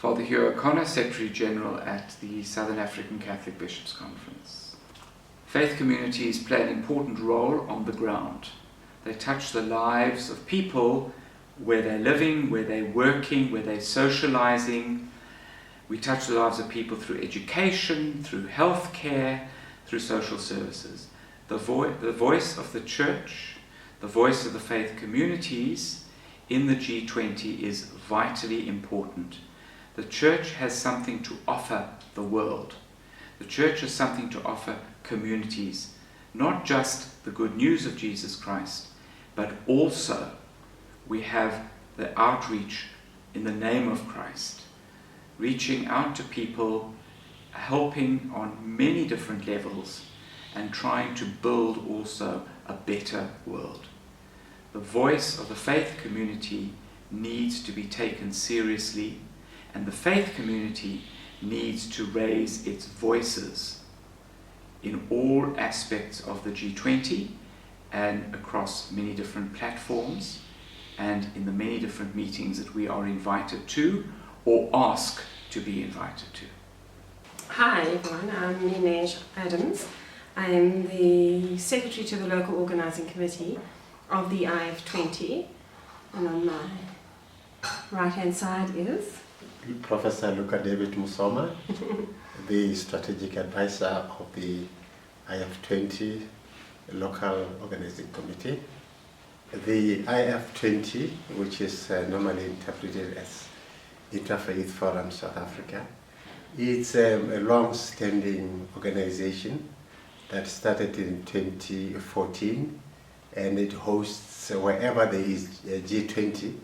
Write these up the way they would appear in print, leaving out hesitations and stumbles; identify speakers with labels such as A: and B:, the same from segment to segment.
A: Father Hugh O'Connor, Secretary General at the Southern African Catholic Bishops' Conference. Faith communities play an important role on the ground. They touch the lives of people where they're living, where they're working, where they're socializing. We touch the lives of people through education, through healthcare, through social services. The voice of the Church, the voice of the faith communities in the G20 is vitally important. The Church has something to offer the world. The Church has something to offer communities, not just the good news of Jesus Christ, but also we have the outreach in the name of Christ, reaching out to people, helping on many different levels, and trying to build also a better world. The voice of the faith community needs to be taken seriously, and the faith community needs to raise its voices in all aspects of the G20 and across many different platforms and in the many different meetings that we are invited to or ask to be invited to.
B: Hi everyone, I'm Ninej Adams. I am the Secretary to the Local Organising Committee of the IF20, and on my right hand side is
C: Professor Luca David Musoma, the Strategic Advisor of the IF20 Local Organizing Committee. The IF20, which is normally interpreted as Interfaith Forum South Africa, it's a long-standing organization that started in 2014, and it hosts wherever there is a G20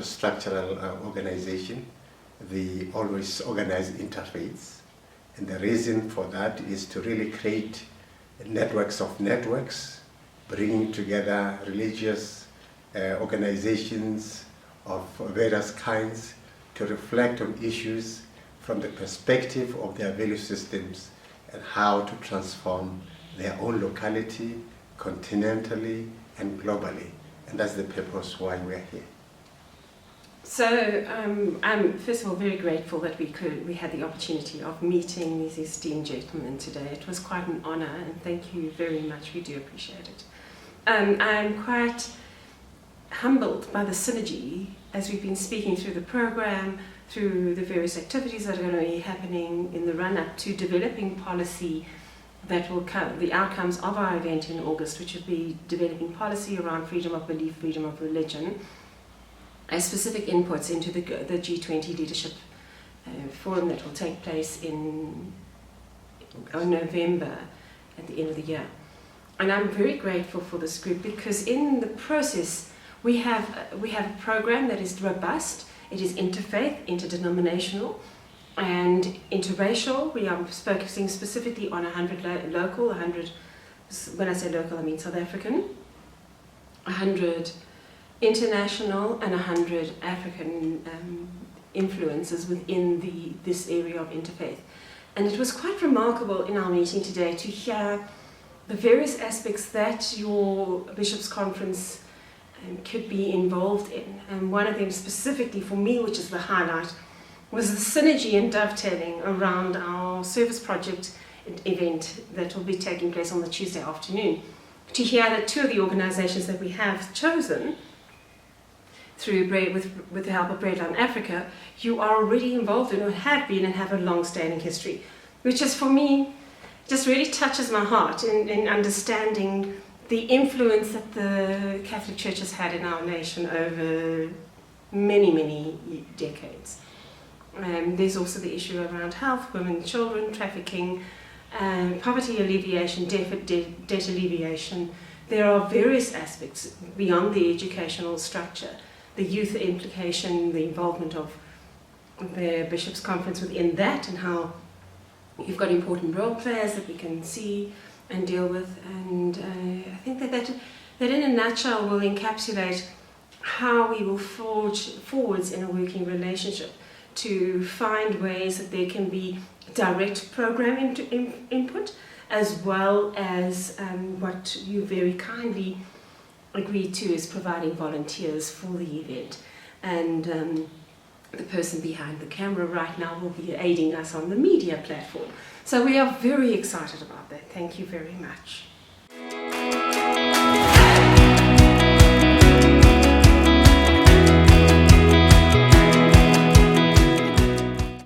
C: structural organization, they always organize interfaiths. And the reason for that is to really create networks of networks, bringing together religious organizations of various kinds to reflect on issues from the perspective of their value systems and how to transform their own locality, continentally and globally. And that's the purpose why we're here.
B: So I'm first of all very grateful that we had the opportunity of meeting these esteemed gentlemen today. It was quite an honour, and thank you very much. We do appreciate it. I'm quite humbled by the synergy as we've been speaking through the program, through the various activities that are going to be happening in the run-up to developing policy that will come, the outcomes of our event in August, which will be developing policy around freedom of belief, freedom of religion, as specific inputs into the G20 Leadership Forum that will take place in November at the end of the year. And I'm very grateful for this group because in the process we have a program that is robust. It is interfaith, interdenominational, and interracial. We are focusing specifically on 100 local, 100, when I say local I mean South African, 100 international and 100 African influences within this area of interfaith. And it was quite remarkable in our meeting today to hear the various aspects that your Bishops' Conference could be involved in. And one of them specifically for me, which is the highlight, was the synergy and dovetailing around our service project event that will be taking place on the Tuesday afternoon. To hear that two of the organizations that we have chosen through with the help of Breadline Africa, you are already involved in or have been and have a long-standing history, which is for me just really touches my heart in understanding the influence that the Catholic Church has had in our nation over many, many decades. There's also the issue around health, women, children, trafficking, poverty alleviation, debt alleviation. There are various aspects beyond the educational structure, the youth implication, the involvement of the Bishops' Conference within that, and how you've got important role players that we can see and deal with. And I think that in a nutshell will encapsulate how we will forge forwards in a working relationship to find ways that there can be direct program input, as well as what you very kindly agreed to is providing volunteers for the event. And the person behind the camera right now will be aiding us on the media platform. So we are very excited about that. Thank you very much.